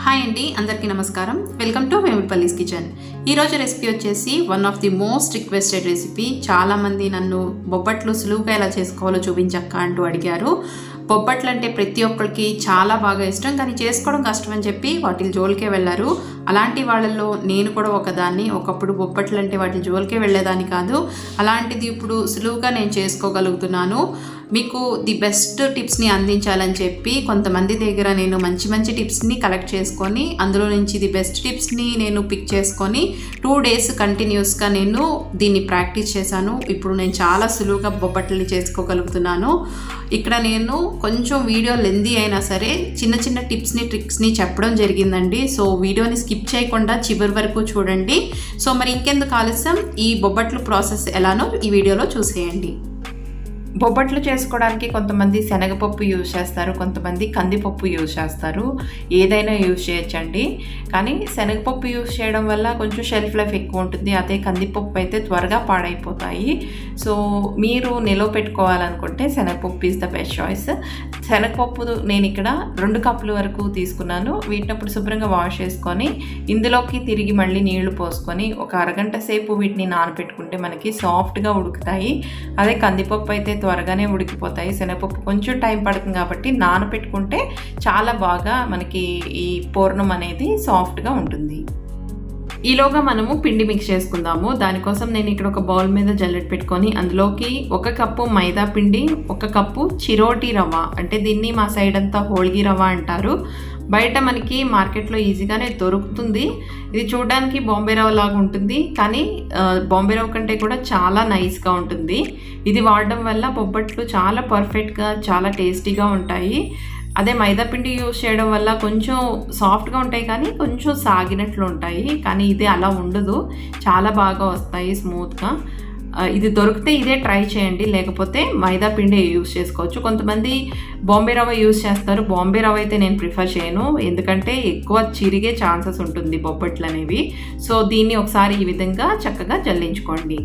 Hi అండి, అందరికీ నమస్కారం. Welcome to VemulapallisKitchen. ఈరోజు రెసిపీ వచ్చేసి one of the most requested recipe. చాలామంది నన్ను బొబ్బట్లు సులువుగా ఎలా చేసుకోవాలో చూపించక్క అంటూ అడిగారు. బొబ్బట్లు అంటే ప్రతి ఒక్కరికి చాలా బాగా ఇష్టం, కానీ చేసుకోవడం కష్టం అని చెప్పి వాటి జోలికే వెళ్ళారు. అలాంటి వాళ్ళల్లో నేను కూడా ఒకదాన్ని. ఒకప్పుడు బొబ్బట్లు అంటే వాటి జోలికే వెళ్ళేదాన్ని కాదు. అలాంటిది ఇప్పుడు సులువుగా నేను చేసుకోగలుగుతున్నాను. మీకు ది బెస్ట్ టిప్స్ని అందించాలని చెప్పి కొంతమంది దగ్గర నేను మంచి మంచి టిప్స్ని కలెక్ట్ చేసుకొని అందులో నుంచి ది బెస్ట్ టిప్స్ని నేను పిక్ చేసుకొని 2 days కంటిన్యూస్గా నేను దీన్ని ప్రాక్టీస్ చేశాను. ఇప్పుడు నేను చాలా సులువుగా బొబ్బట్లని చేసుకోగలుగుతున్నాను. ఇక్కడ నేను కొంచెం వీడియో లెందీ అయినా సరే చిన్న చిన్న టిప్స్ని ట్రిక్స్ని చెప్పడం జరిగిందండి. సో వీడియోని స్కిప్ చేయకుండా చివరి వరకు చూడండి. సో మరి ఇంకెందుకు ఆలస్యం, ఈ బొబ్బట్లు ప్రాసెస్ ఎలానో ఈ వీడియోలో చూసేయండి. బొబ్బట్లు చేసుకోవడానికి కొంతమంది శనగపప్పు యూజ్ చేస్తారు, కొంతమంది కందిపప్పు యూజ్ చేస్తారు. ఏదైనా యూజ్ చేయొచ్చండి. కానీ శనగపప్పు యూజ్ చేయడం వల్ల కొంచెం షెల్ఫ్ లైఫ్ ఎక్కువ ఉంటుంది. అదే కందిపప్పు అయితే త్వరగా పాడైపోతాయి. సో మీరు నిలవ పెట్టుకోవాలనుకుంటే శనగపప్పు ఈజ్ ద బెస్ట్ చాయిస్. శనగపప్పు నేను ఇక్కడ 2 కప్పుల వరకు తీసుకున్నాను. వీటిని అప్పుడు శుభ్రంగా వాష్ చేసుకొని ఇందులోకి తిరిగి మళ్ళీ నీళ్లు పోసుకొని ఒక అరగంట సేపు వీటిని నానబెట్టుకుంటే మనకి సాఫ్ట్గా ఉడుకుతాయి. అదే కందిపప్పు అయితే త్వరగానే ఉడికిపోతాయి. శనగపప్పు కొంచెం టైం పడుతుంది కాబట్టి నానబెట్టుకుంటే చాలా బాగా మనకి ఈ పూర్ణం అనేది సాఫ్ట్గా ఉంటుంది. ఈలోగా మనము పిండి మిక్స్ చేసుకుందాము. దానికోసం నేను ఇక్కడ ఒక బౌల్ మీద జల్లెడ పెట్టుకొని అందులోకి 1 కప్పు మైదా పిండి, 1 కప్పు చిరోటి రవ్వ, అంటే దీన్ని మా సైడ్ అంతా హోళగి రవ్వ అంటారు. బయట మనకి మార్కెట్లో ఈజీగానే దొరుకుతుంది. ఇది చూడడానికి బాంబే రవ్వ లాగా ఉంటుంది, కానీ బాంబే రవ్వ కంటే కూడా చాలా నైస్గా ఉంటుంది. ఇది వాడడం వల్ల బొబ్బట్లు చాలా పర్ఫెక్ట్గా చాలా టేస్టీగా ఉంటాయి. అదే మైదా పిండి యూజ్ చేయడం వల్ల కొంచెం సాఫ్ట్గా ఉంటాయి, కానీ కొంచెం సాగినట్లు ఉంటాయి. కానీ ఇది అలా ఉండదు, చాలా బాగా వస్తాయి స్మూత్గా. ఇది దొరికితే ఇదే ట్రై చేయండి, లేకపోతే మైదా పిండి యూజ్ చేసుకోవచ్చు. కొంతమంది బాంబే రవ్వ యూజ్ చేస్తారు. బాంబే రవ్వ అయితే నేను ప్రిఫర్ చేయను, ఎందుకంటే ఎక్కువ చిరిగే ఛాన్సెస్ ఉంటుంది బొబ్బట్లు అనేవి. సో దీన్ని ఒకసారి ఈ విధంగా చక్కగా జల్లించుకోండి.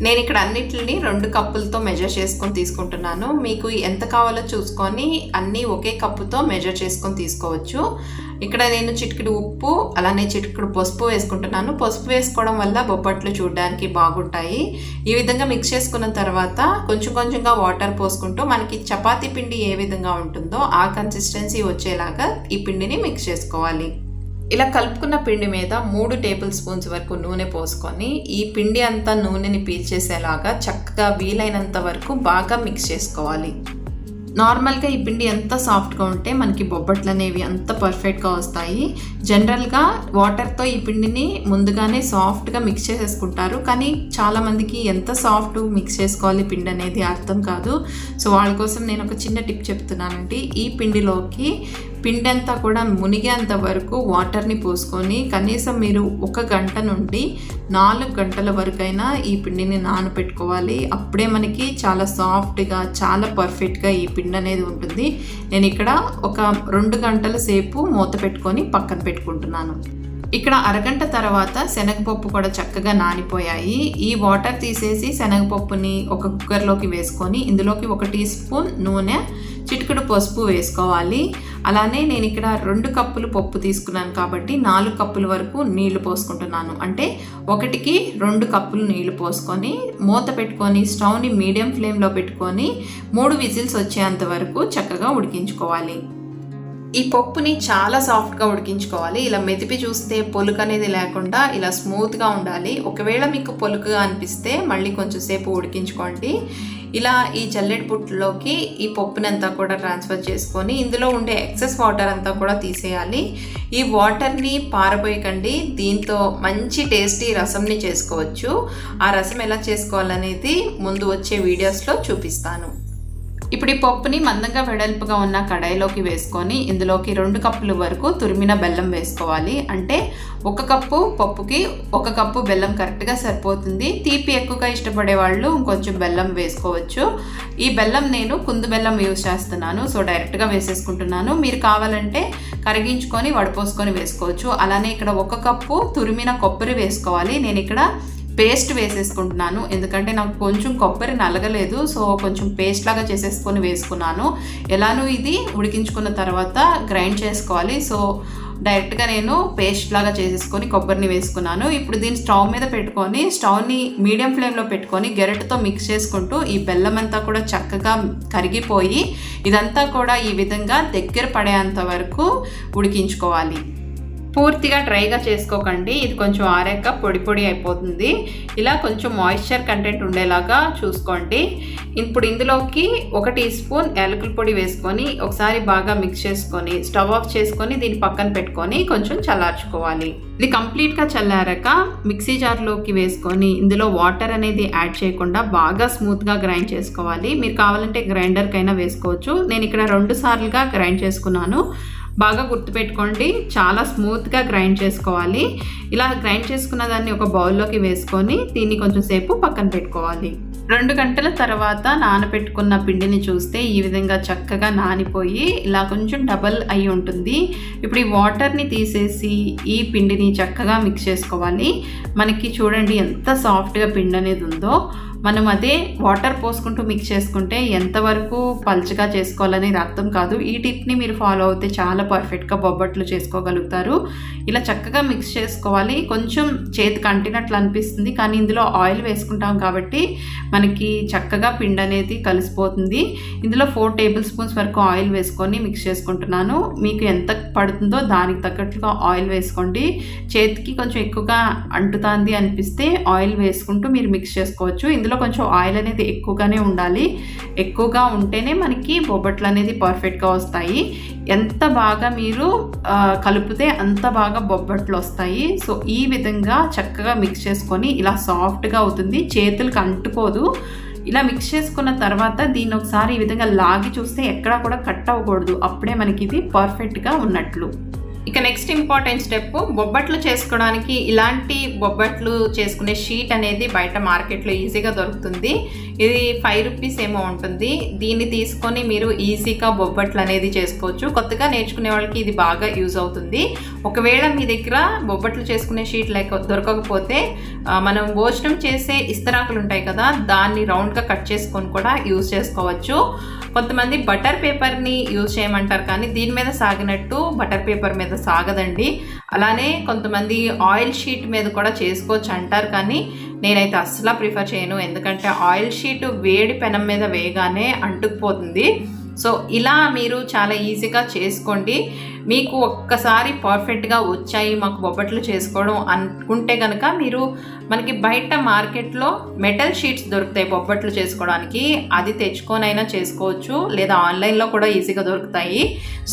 నేను ఇక్కడ అన్నిటిని 2 కప్పులతో మెజర్ చేసుకొని తీసుకుంటున్నాను. మీకు ఎంత కావాలో చూసుకొని అన్నీ ఒకే కప్పుతో మెజర్ చేసుకొని తీసుకోవచ్చు. ఇక్కడ నేను చిటికెడు ఉప్పు, అలానే చిటికెడు పసుపు వేసుకుంటున్నాను. పసుపు వేసుకోవడం వల్ల బొబ్బట్లు చూడడానికి బాగుంటాయి. ఈ విధంగా మిక్స్ చేసుకున్న తర్వాత కొంచెం కొంచెంగా వాటర్ పోసుకుంటూ మనకి చపాతీ పిండి ఏ విధంగా ఉంటుందో ఆ కన్సిస్టెన్సీ వచ్చేలాగా ఈ పిండిని మిక్స్ చేసుకోవాలి. ఇలా కలుపుకున్న పిండి మీద 3 టేబుల్ స్పూన్స్ వరకు నూనె పోసుకొని ఈ పిండి అంతా నూనెని పీల్చేసేలాగా చక్కగా వీలైనంత వరకు బాగా మిక్స్ చేసుకోవాలి. నార్మల్గా ఈ పిండి ఎంత సాఫ్ట్గా ఉంటే మనకి బొబ్బట్లు అనేవి అంత పర్ఫెక్ట్గా వస్తాయి. జనరల్గా వాటర్తో ఈ పిండిని ముందుగానే సాఫ్ట్గా మిక్స్ చేసేసుకుంటారు, కానీ చాలామందికి ఎంత సాఫ్ట్ మిక్స్ చేసుకోవాలి పిండి అనేది అర్థం కాదు. సో వాళ్ళ కోసం నేను ఒక చిన్న టిప్ చెప్తున్నానండి. ఈ పిండిలోకి పిండి అంతా కూడా మునిగేంత వరకు వాటర్ని పోసుకొని కనీసం మీరు 1 గంట నుండి 4 గంటల వరకైనా ఈ పిండిని నానబెట్టుకోవాలి. అప్పుడే మనకి చాలా సాఫ్ట్గా చాలా పర్ఫెక్ట్గా ఈ పిండి అనేది ఉంటుంది. నేను ఇక్కడ ఒక 2 గంటల సేపు మూత పెట్టుకొని పక్కన పెట్టుకుంటున్నాను. ఇక్కడ అరగంట తర్వాత శనగపప్పు కూడా చక్కగా నానిపోయాయి. ఈ వాటర్ తీసేసి శనగపప్పుని ఒక కుక్కర్లోకి వేసుకొని ఇందులోకి 1 టీ స్పూన్ నూనె, చిటికెడు పసుపు వేసుకోవాలి. అలానే నేను ఇక్కడ 2 కప్పులు పప్పు తీసుకున్నాను కాబట్టి 4 కప్పుల వరకు నీళ్లు పోసుకుంటున్నాను. అంటే 1కి 2 కప్పులు నీళ్లు పోసుకొని మూత పెట్టుకొని స్టవ్ని మీడియం ఫ్లేమ్లో పెట్టుకొని 3 విజిల్స్ వచ్చేంత వరకు చక్కగా ఉడికించుకోవాలి. ఈ పప్పుని చాలా సాఫ్ట్గా ఉడికించుకోవాలి. ఇలా మెదిపి చూస్తే పొలుకు అనేది లేకుండా ఇలా స్మూత్గా ఉండాలి. ఒకవేళ మీకు పొలుకుగా అనిపిస్తే మళ్ళీ కొంచెం సేపు ఉడికించుకోండి. ఇలా ఈ జల్లెడ పుట్టులోకి ఈ పప్పునంతా కూడా ట్రాన్స్ఫర్ చేసుకొని ఇందులో ఉండే ఎక్సెస్ వాటర్ అంతా కూడా తీసేయాలి. ఈ వాటర్ని పారబోయకండి, దీంతో మంచి టేస్టీ రసంని చేసుకోవచ్చు. ఆ రసం ఎలా చేసుకోవాలనేది ముందు వచ్చే వీడియోస్లో చూపిస్తాను. ఇప్పుడు ఈ పప్పుని మందంగా వెడల్పుగా ఉన్న కడాయిలోకి వేసుకొని ఇందులోకి 2 కప్పుల వరకు తురిమిన బెల్లం వేసుకోవాలి. అంటే 1 కప్పు పప్పుకి 1 కప్పు బెల్లం కరెక్ట్గా సరిపోతుంది. తీపి ఎక్కువగా ఇష్టపడే వాళ్ళు ఇంకొంచెం బెల్లం వేసుకోవచ్చు. ఈ బెల్లం నేను కుందు బెల్లం యూజ్ చేస్తున్నాను, సో డైరెక్ట్గా వేసేసుకుంటున్నాను. మీరు కావాలంటే కరిగించుకొని వడపోసుకొని వేసుకోవచ్చు. అలానే ఇక్కడ 1 కప్పు తురిమిన కొబ్బరి వేసుకోవాలి. నేను ఇక్కడ పేస్ట్ వేసేసుకుంటున్నాను, ఎందుకంటే నాకు కొంచెం కొబ్బరి నలగలేదు. సో కొంచెం పేస్ట్ లాగా చేసేసుకొని వేసుకున్నాను. ఎలానూ ఇది ఉడికించుకున్న తర్వాత గ్రైండ్ చేసుకోవాలి. సో డైరెక్ట్గా నేను పేస్ట్ లాగా చేసేసుకొని కొబ్బరిని వేసుకున్నాను. ఇప్పుడు దీన్ని స్టవ్ మీద పెట్టుకొని స్టవ్ని మీడియం ఫ్లేమ్లో పెట్టుకొని గెరటితో మిక్స్ చేసుకుంటూ ఈ బెల్లం అంతా కూడా చక్కగా కరిగిపోయి ఇదంతా కూడా ఈ విధంగా దగ్గర పడేంత వరకు ఉడికించుకోవాలి. పూర్తిగా డ్రైగా చేసుకోకండి, ఇది కొంచెం ఆరాక పొడి పొడి అయిపోతుంది. ఇలా కొంచెం మాయిశ్చర్ కంటెంట్ ఉండేలాగా చూసుకోండి. ఇప్పుడు ఇందులోకి 1 టీ స్పూన్ యాలకుల పొడి వేసుకొని ఒకసారి బాగా మిక్స్ చేసుకొని స్టవ్ ఆఫ్ చేసుకొని దీన్ని పక్కన పెట్టుకొని కొంచెం చల్లార్చుకోవాలి. ఇది కంప్లీట్గా చల్లారాక మిక్సీ జార్లోకి వేసుకొని ఇందులో వాటర్ అనేది యాడ్ చేయకుండా బాగా స్మూత్గా గ్రైండ్ చేసుకోవాలి. మీరు కావాలంటే గ్రైండర్కైనా వేసుకోవచ్చు. నేను ఇక్కడ 2 సార్లుగా గ్రైండ్ చేసుకున్నాను. బాగా గుర్తుపెట్టుకోండి, చాలా స్మూత్గా గ్రైండ్ చేసుకోవాలి. ఇలా గ్రైండ్ చేసుకున్న దాన్ని ఒక బౌల్లోకి వేసుకొని దీన్ని కొంచెం సేపు పక్కన పెట్టుకోవాలి. 2 గంటల తర్వాత నానబెట్టుకున్న పిండిని చూస్తే ఈ విధంగా చక్కగా నానిపోయి ఇలా కొంచెం డబల్ అయి ఉంటుంది. ఇప్పుడు ఈ వాటర్ని తీసేసి ఈ పిండిని చక్కగా మిక్స్ చేసుకోవాలి. మనకి చూడండి ఎంత సాఫ్ట్గా పిండి అనేది ఉందో. మనం అదే వాటర్ పోసుకుంటూ మిక్స్ చేసుకుంటే ఎంతవరకు పల్చగా చేసుకోవాలని అర్థం కాదు. ఈ టిప్ని మీరు ఫాలో అవుతే చాలా పర్ఫెక్ట్గా బొబ్బట్లు చేసుకోగలుగుతారు. ఇలా చక్కగా మిక్స్ చేసుకోవాలి. కొంచెం చేతికి అంటినట్లు అనిపిస్తుంది, కానీ ఇందులో ఆయిల్ వేసుకుంటాం కాబట్టి మనకి చక్కగా పిండి అనేది కలిసిపోతుంది. ఇందులో 4 టేబుల్ స్పూన్స్ వరకు ఆయిల్ వేసుకొని మిక్స్ చేసుకుంటున్నాను. మీకు ఎంత పడుతుందో దానికి తగ్గట్టుగా ఆయిల్ వేసుకోండి. చేతికి కొంచెం ఎక్కువగా అంటుతుంది అనిపిస్తే ఆయిల్ వేసుకుంటూ మీరు మిక్స్ చేసుకోవచ్చు. ఇందులో కొంచెం ఆయిల్ అనేది ఎక్కువగానే ఉండాలి. ఎక్కువగా ఉంటేనే మనకి బొబ్బట్లు అనేది పర్ఫెక్ట్గా వస్తాయి. ఎంత బాగా మీరు కలిపితే అంత బాగా బొబ్బట్లు వస్తాయి. సో ఈ విధంగా చక్కగా మిక్స్ చేసుకొని ఇలా సాఫ్ట్గా అవుతుంది, చేతులకు అంటుకోదు. ఇలా మిక్స్ చేసుకున్న తర్వాత దీన్ని ఒకసారి ఈ విధంగా లాగి చూస్తే ఎక్కడా కూడా కట్ అవ్వకూడదు. అప్పుడే మనకి ఇది పర్ఫెక్ట్గా ఉన్నట్లు. ఇక నెక్స్ట్ ఇంపార్టెంట్ స్టెప్, బొబ్బట్లు చేసుకోవడానికి ఇలాంటి బొబ్బట్లు చేసుకునే షీట్ అనేది బయట మార్కెట్లో ఈజీగా దొరుకుతుంది. ఇది 5 రూపీస్ ఏమో ఉంటుంది. దీన్ని తీసుకొని మీరు ఈజీగా బొబ్బట్లు అనేది చేసుకోవచ్చు. కొత్తగా నేర్చుకునే వాళ్ళకి ఇది బాగా యూజ్ అవుతుంది. ఒకవేళ మీ దగ్గర బొబ్బట్లు చేసుకునే షీట్ దొరకకపోతే మనం భోజనం చేసే ఇస్తరాకులు ఉంటాయి కదా, దాన్ని రౌండ్గా కట్ చేసుకొని కూడా యూజ్ చేసుకోవచ్చు. కొంతమంది బటర్ పేపర్ని యూజ్ చేయమంటారు, కానీ దీని మీద సాగినట్టు బటర్ పేపర్ మీద సాగదండి. అలానే కొంతమంది ఆయిల్ షీట్ మీద కూడా చేసుకోవచ్చు అంటారు, కానీ నేనైతే అస్సలు ప్రిఫర్ చేయను. ఎందుకంటే ఆయిల్ షీట్ వేడి పెనం మీద వేయగానే అంటుకుపోతుంది. సో ఇలా మీరు చాలా ఈజీగా చేసుకోండి. మీకు ఒక్కసారి పర్ఫెక్ట్గా వచ్చాయి మాకు బొబ్బట్లు చేసుకోవడం అనుకుంటే కనుక మీరు మనకి బయట మార్కెట్లో మెటల్ షీట్స్ దొరుకుతాయి బొబ్బట్లు చేసుకోవడానికి, అది తెచ్చుకొనైనా చేసుకోవచ్చు, లేదా ఆన్లైన్లో కూడా ఈజీగా దొరుకుతాయి.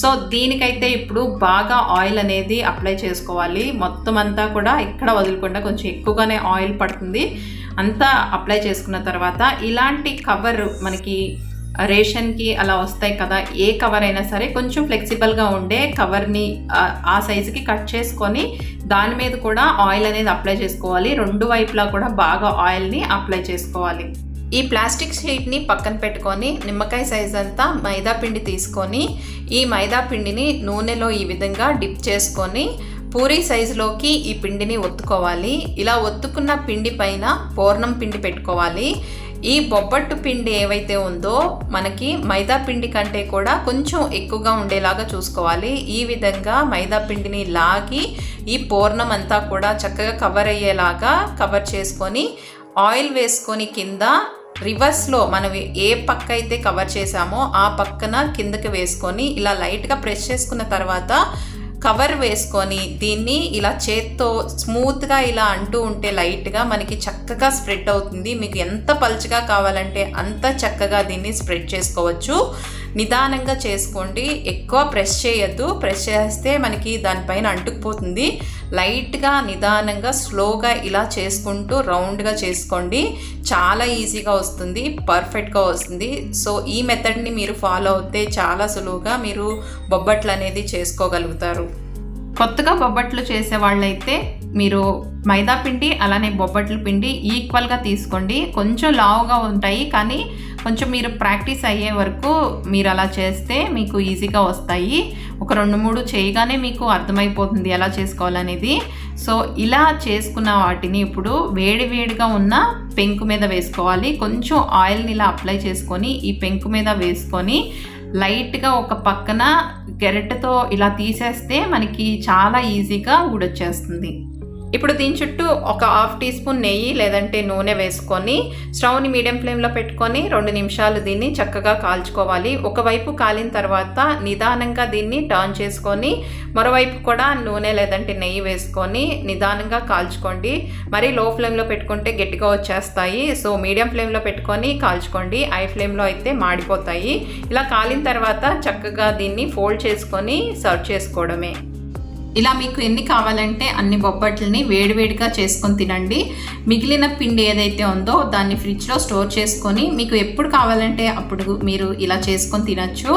సో దీనికైతే ఇప్పుడు బాగా ఆయిల్ అనేది అప్లై చేసుకోవాలి. మొత్తం అంతా కూడా ఎక్కడ వదులుకుండా కొంచెం ఎక్కువగానే ఆయిల్ పడుతుంది. అంతా అప్లై చేసుకున్న తర్వాత ఇలాంటి కవర్ మనకి రేషన్కి అలా వస్తాయి కదా, ఏ కవర్ అయినా సరే కొంచెం ఫ్లెక్సిబుల్గా ఉండే కవర్ని ఆ సైజుకి కట్ చేసుకొని దాని మీద కూడా ఆయిల్ అనేది అప్లై చేసుకోవాలి. 2 వైపులా కూడా బాగా ఆయిల్ని అప్లై చేసుకోవాలి. ఈ ప్లాస్టిక్ షీట్ని పక్కన పెట్టుకొని నిమ్మకాయ సైజ్ అంతా మైదా పిండి తీసుకొని ఈ మైదా పిండిని నూనెలో ఈ విధంగా డిప్ చేసుకొని పూరీ సైజులోకి ఈ పిండిని ఒత్తుకోవాలి. ఇలా ఒత్తుకున్న పిండి పైన పూర్ణం పిండి పెట్టుకోవాలి. ఈ బొబ్బట్టు పిండి ఏవైతే ఉందో మనకి మైదా పిండి కంటే కూడా కొంచెం ఎక్కువగా ఉండేలాగా చూసుకోవాలి. ఈ విధంగా మైదా పిండిని లాగి ఈ పూర్ణం అంతా కూడా చక్కగా కవర్ అయ్యేలాగా కవర్ చేసుకొని ఆయిల్ వేసుకొని కింద రివర్స్లో మనం ఏ పక్క అయితే కవర్ చేసామో ఆ పక్కన కిందకి వేసుకొని ఇలా లైట్గా ప్రెస్ చేసుకున్న తర్వాత కవర్ వేసుకొని దీన్ని ఇలా చేత్తో స్మూత్గా ఇలా అంటూ ఉంటే లైట్గా మనకి చక్కగా స్ప్రెడ్ అవుతుంది. మీకు ఎంత పల్చగా కావాలంటే అంత చక్కగా దీన్ని స్ప్రెడ్ చేసుకోవచ్చు. నిదానంగా చేసుకోండి, ఎక్కువ ప్రెస్ చేయొద్దు. ప్రెస్ చేస్తే మనకి దానిపైన అంటుకుపోతుంది. లైట్గా నిదానంగా స్లోగా ఇలా చేసుకుంటూ రౌండ్గా చేసుకోండి. చాలా ఈజీగా వస్తుంది, పర్ఫెక్ట్గా వస్తుంది. సో ఈ మెథడ్ని మీరు ఫాలో అవుతే చాలా సులువుగా మీరు బొబ్బట్లు అనేది చేసుకోగలుగుతారు. కొత్తగా బొబ్బట్లు చేసే వాళ్ళైతే మీరు మైదా పిండి అలానే బొబ్బట్ల పిండి ఈక్వల్గా తీసుకోండి. కొంచెం లావుగా ఉంటాయి, కానీ కొంచెం మీరు ప్రాక్టీస్ అయ్యే వరకు మీరు అలా చేస్తే మీకు ఈజీగా వస్తాయి. ఒక 2-3 చేయగానే మీకు అర్థమైపోతుంది ఎలా చేసుకోవాలనేది. సో ఇలా చేసుకున్న వాటిని ఇప్పుడు వేడివేడిగా ఉన్న పెంకు మీద వేసుకోవాలి. కొంచెం ఆయిల్ని ఇలా అప్లై చేసుకొని ఈ పెంకు మీద వేసుకొని లైట్గా ఒక పక్కన గెరెటతో ఇలా తీసేస్తే మనకి చాలా ఈజీగా ఊడొచ్చేస్తుంది. ఇప్పుడు దీని చుట్టూ ఒక 1/2 టీ స్పూన్ నెయ్యి లేదంటే నూనె వేసుకొని స్టవ్ని మీడియం ఫ్లేమ్లో పెట్టుకొని 2 నిమిషాలు దీన్ని చక్కగా కాల్చుకోవాలి. ఒకవైపు కాలిన తర్వాత నిదానంగా దీన్ని టర్న్ చేసుకొని మరోవైపు కూడా నూనె లేదంటే నెయ్యి వేసుకొని నిదానంగా కాల్చుకోండి. మరీ లో ఫ్లేమ్లో పెట్టుకుంటే గట్టిగా వచ్చేస్తాయి. సో మీడియం ఫ్లేమ్లో పెట్టుకొని కాల్చుకోండి. హై ఫ్లేమ్లో అయితే మాడిపోతాయి. ఇలా కాలిన తర్వాత చక్కగా దీన్ని ఫోల్డ్ చేసుకొని సర్వ్ చేసుకోవడమే. ఇలా మీకు ఎన్ని కావాలంటే అన్ని బొబ్బట్లని వేడివేడిగా చేసుకొని తినండి. మిగిలిన పిండి ఏదైతే ఉందో దాన్ని ఫ్రిడ్జ్లో స్టోర్ చేసుకొని మీకు ఎప్పుడు కావాలంటే అప్పుడు మీరు ఇలా చేసుకొని తినచ్చు.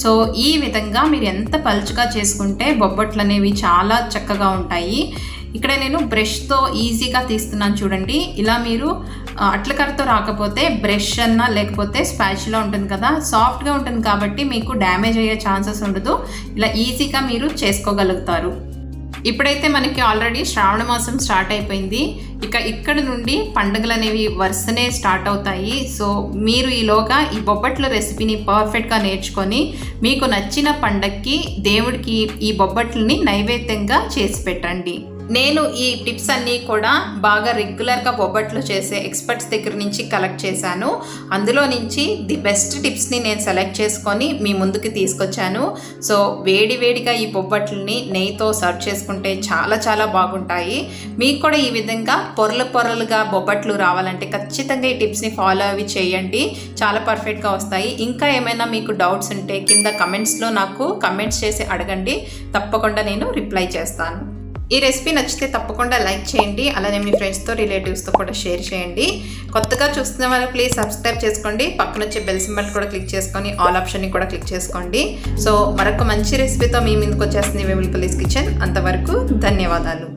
సో ఈ విధంగా మీరు ఎంత పలుచగా చేసుకుంటే బొబ్బట్లు అనేవి చాలా చక్కగా ఉంటాయి. ఇక్కడ నేను బ్రష్తో ఈజీగా తీస్తున్నాను చూడండి. ఇలా మీరు అట్లకరతో రాకపోతే బ్రష్ అన్నా లేకపోతే స్పాచులా ఉంటుంది కదా, సాఫ్ట్గా ఉంటుంది కాబట్టి మీకు డ్యామేజ్ అయ్యే ఛాన్సెస్ ఉండదు. ఇలా ఈజీగా మీరు చేసుకోగలుగుతారు. ఇప్పుడైతే మనకి ఆల్రెడీ శ్రావణ మాసం స్టార్ట్ అయిపోయింది. ఇక్కడ నుండి పండుగలు అనేవి వరుసనే స్టార్ట్ అవుతాయి. సో మీరు ఈలోగా ఈ బొబ్బట్ల రెసిపీని పర్ఫెక్ట్గా నేర్చుకొని మీకు నచ్చిన పండగకి దేవుడికి ఈ బొబ్బట్లని నైవేద్యంగా చేసి పెట్టండి. నేను ఈ టిప్స్ అన్నీ కూడా బాగా రెగ్యులర్గా బొబ్బట్లు చేసే ఎక్స్పర్ట్స్ దగ్గర నుంచి కలెక్ట్ చేశాను. అందులో నుంచి ది బెస్ట్ టిప్స్ని నేను సెలెక్ట్ చేసుకొని మీ ముందుకు తీసుకొచ్చాను. సో వేడివేడిగా ఈ బొబ్బట్లని నెయ్యితో సర్వ్ చేసుకుంటే చాలా చాలా బాగుంటాయి. మీకు కూడా ఈ విధంగా పొరలుగా బొబ్బట్లు రావాలంటే ఖచ్చితంగా ఈ టిప్స్ని ఫాలో అవి చేయండి. చాలా పర్ఫెక్ట్గా వస్తాయి. ఇంకా ఏమైనా మీకు డౌట్స్ ఉంటే కింద కమెంట్స్లో నాకు కమెంట్స్ చేసి అడగండి. తప్పకుండా నేను రిప్లై చేస్తాను. ఈ రెసిపీ నచ్చితే తప్పకుండా లైక్ చేయండి. అలానే మీ ఫ్రెండ్స్తో రిలేటివ్స్తో కూడా షేర్ చేయండి. కొత్తగా చూస్తున్న వాళ్ళు ప్లీజ్ సబ్స్క్రైబ్ చేసుకోండి. పక్కన వచ్చే బెల్ సింబల్ కూడా క్లిక్ చేసుకొని ఆల్ ఆప్షన్ని కూడా క్లిక్ చేసుకోండి. సో మరొక మంచి రెసిపీతో మీ ముందుకు వచ్చేస్తుంది వెములపల్లిస్ కిచెన్. అంతవరకు ధన్యవాదాలు.